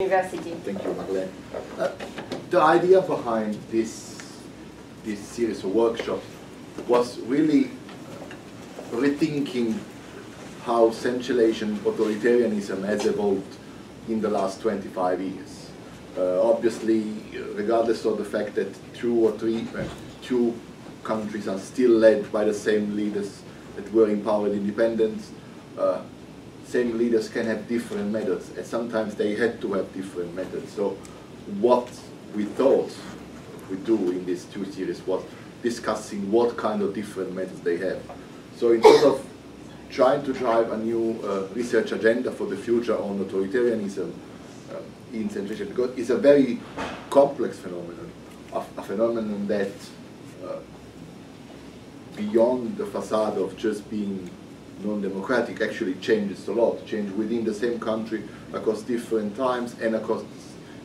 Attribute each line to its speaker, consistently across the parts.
Speaker 1: University.
Speaker 2: Thank you, Magdalene. The idea behind this series of workshops was really rethinking how Central Asian authoritarianism has evolved in the last 25 years. Obviously, regardless of the fact that two countries are still led by the same leaders that were in power in independence, same leaders can have different methods, and sometimes they had to have different methods. So what we thought we'd do in these two series was discussing what kind of different methods they have. So instead of trying to drive a new research agenda for the future on authoritarianism in Central Asia, because it's a very complex phenomenon, a phenomenon that beyond the facade of just being non-democratic actually changes a lot, change within the same country across different times and across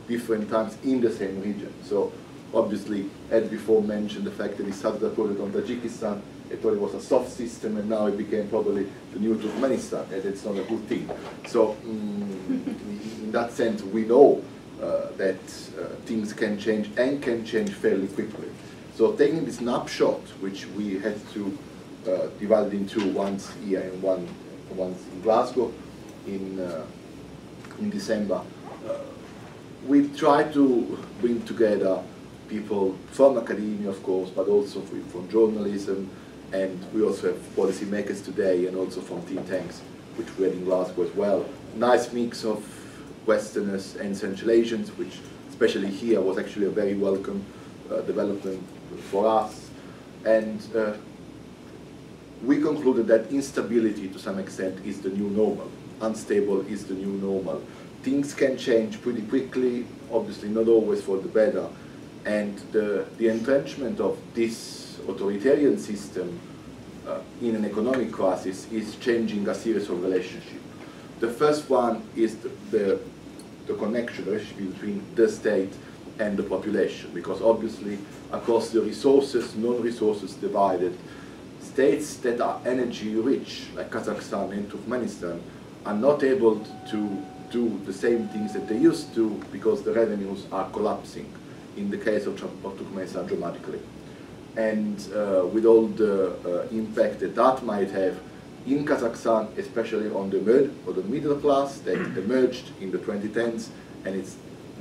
Speaker 2: different times in the same region. So obviously, as before mentioned, the fact that it started a project on Tajikistan, it thought it was a soft system, and now it became probably the new Turkmenistan, and it's not a good thing. So in that sense, we know that things can change and can change fairly quickly. So taking this snapshot, which we had to divide into once here and once in Glasgow in December, we try to bring together people from academia, of course, but also from journalism, and we also have policymakers today, and also from think tanks, which we had in Glasgow as well. Nice mix of Westerners and Central Asians, which especially here was actually a very welcome development for us. And we concluded that instability to some extent is the new normal. Unstable is the new normal. Things can change pretty quickly, obviously not always for the better, and the entrenchment of this authoritarian system in an economic crisis is changing a series of relationships. The first one is the connection, the relationship between the state and the population, because obviously across the resources, non-resources divided, states that are energy rich, like Kazakhstan and Turkmenistan, are not able to do the same things that they used to because the revenues are collapsing, in the case of Turkmenistan dramatically. And with all the impact that that might have in Kazakhstan, especially on the middle class that emerged in the 2010s, and it's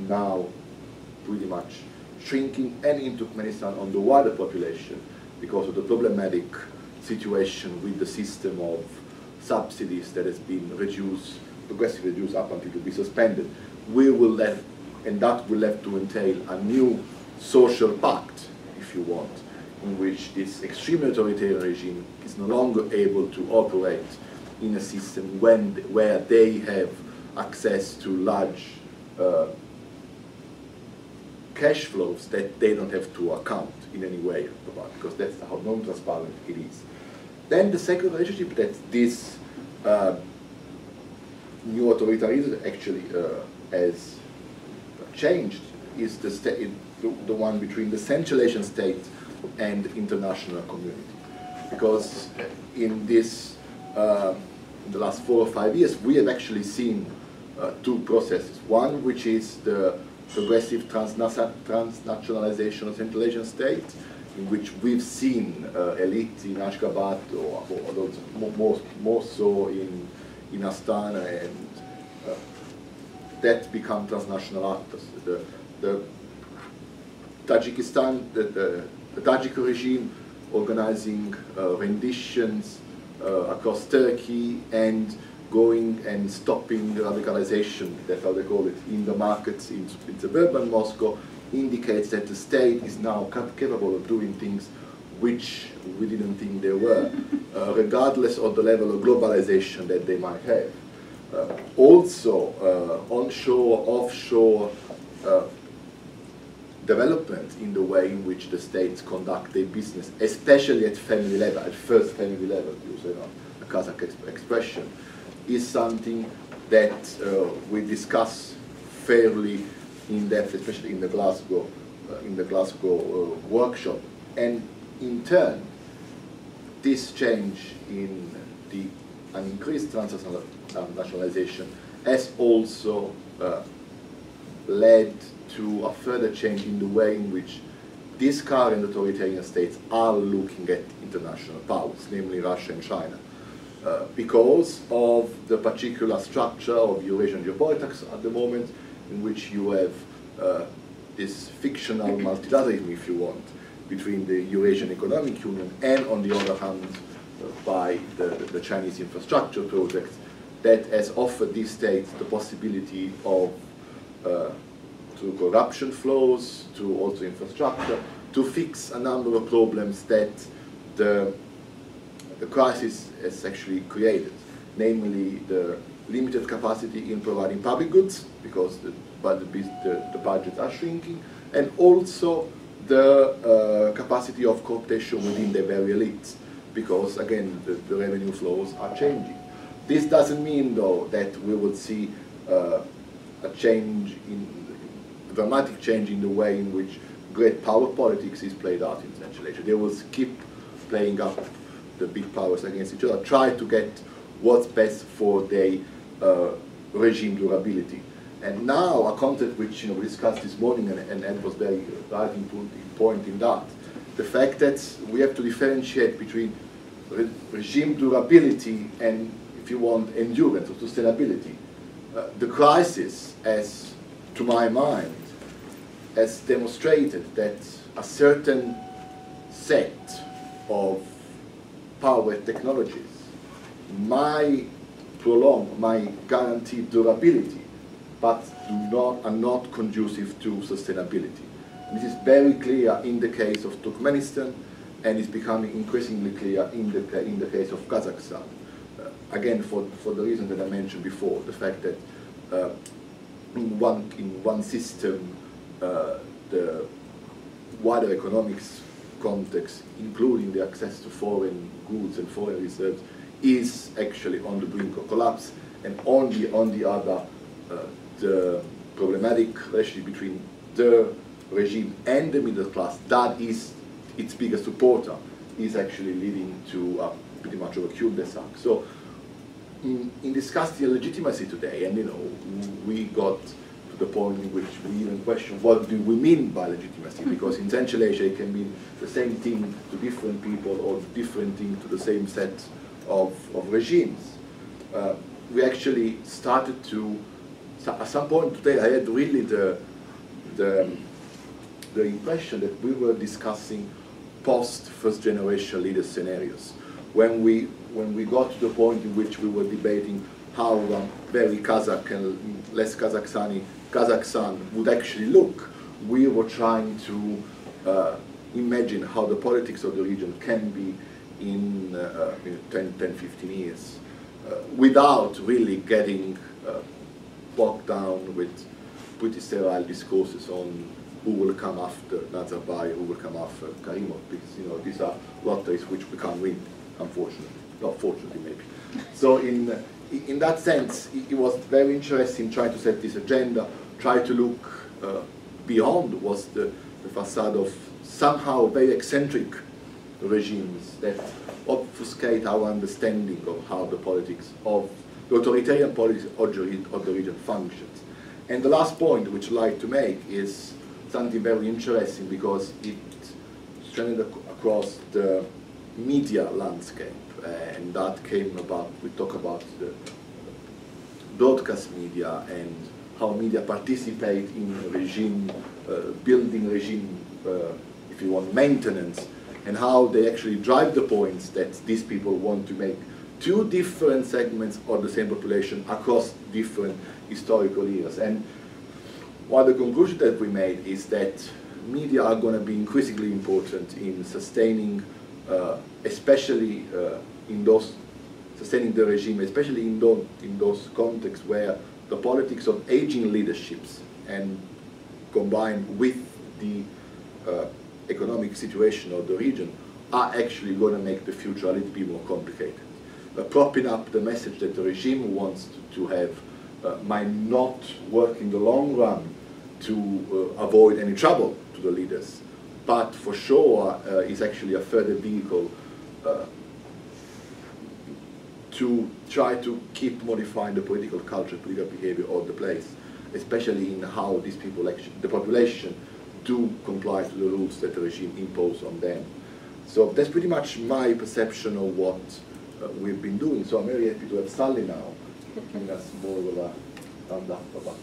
Speaker 2: now pretty much shrinking, and in Turkmenistan on the wider population because of the problematic situation with the system of subsidies that has been progressively reduced up until to be suspended. We will have, and that will have to entail a new social pact, if you want, in which this extreme authoritarian regime is no longer able to operate in a system where they have access to large cash flows that they don't have to account in any way about, because that's how non-transparent it is. Then the second relationship that this new authoritarianism actually has changed is the one between the Central Asian state and the international community. Because in this, in the last 4 or 5 years, we have actually seen two processes. One, which is the progressive transnationalization of Central Asian states, in which we've seen elites in Ashgabat, or more so in Astana, and that become transnational actors. The Tajikistan, the Tajik regime organizing renditions across Turkey and going and stopping radicalization, that's how they call it, in the markets in suburban Moscow, indicates that the state is now capable of doing things which we didn't think they were, regardless of the level of globalization that they might have. Also, onshore, offshore development in the way in which the states conduct their business, especially at family level, at first family level, to use a Kazakh expression, is something that we discuss fairly in depth, especially in the Glasgow workshop. And in turn, this change in an increased transnationalization has also led to a further change in the way in which these current authoritarian states are looking at international powers, namely Russia and China. Because of the particular structure of Eurasian geopolitics at the moment, in which you have this fictional multilateralism, if you want, between the Eurasian Economic Union and, on the other hand, by the Chinese infrastructure project that has offered these states the possibility of, through corruption flows, through also infrastructure, to fix a number of problems that the crisis has actually created, namely the limited capacity in providing public goods, because the budgets are shrinking, and also the capacity of cooptation within the very elites, because again the revenue flows are changing. This doesn't mean though that we will see a dramatic change in the way in which great power politics is played out in Central Asia. They will keep playing up the big powers against each other, try to get what's best for their regime durability. And now a concept which we discussed this morning, and Ed was very right in pointing that, the fact that we have to differentiate between regime durability and, if you want, endurance or sustainability. The crisis, as to my mind, has demonstrated that a certain set of power technologies might prolong, might guarantee durability, but are not conducive to sustainability. This is very clear in the case of Turkmenistan, and is becoming increasingly clear in the case of Kazakhstan. Again, for the reason that I mentioned before, the fact that in one system, the wider economics context, including the access to foreign goods and foreign reserves, is actually on the brink of collapse, and on the other, the problematic relationship between the regime and the middle class, that is its biggest supporter, is actually leading to pretty much of a cul-de-sac. So in discussing legitimacy today, and we got to the point in which we even question what do we mean by legitimacy, because in Central Asia it can mean the same thing to different people or different thing to the same set of regimes. We actually started to, at some point today, I had really the impression that we were discussing post-first generation leader scenarios. When we got to the point in which we were debating how very Kazakh and less Kazakhstan would actually look, we were trying to imagine how the politics of the region can be in 10, 15 years, without really getting bogged down with pretty sterile discourses on who will come after Nazarbayev, who will come after Karimov, because these are lotteries which we can't win, unfortunately. Not fortunately, maybe. So in that sense, it was very interesting trying to set this agenda, try to look beyond what's the facade of somehow very eccentric regimes that obfuscate our understanding of how the politics of the authoritarian politics of the region functions. And the last point which I'd like to make is something very interesting, because it stranded across the media landscape, and that came about, we talk about the broadcast media and how media participate in regime, building regime, if you want, maintenance, and how they actually drive the points that these people want to make to different segments of the same population across different historical eras. And one of the conclusions that we made is that media are going to be increasingly important in sustaining, especially in those, sustaining the regime, especially in those contexts where the politics of aging leaderships and combined with the economic situation of the region are actually going to make the future a little bit more complicated. Propping up the message that the regime wants to have might not work in the long run to avoid any trouble to the leaders, but for sure is actually a further vehicle to try to keep modifying the political culture, political behavior of the place. especially in how these people, actually, the population, do comply to the rules that the regime impose on them. So that's pretty much my perception of what we've been doing. So I'm very happy to have Sally now, giving us more of a round up about.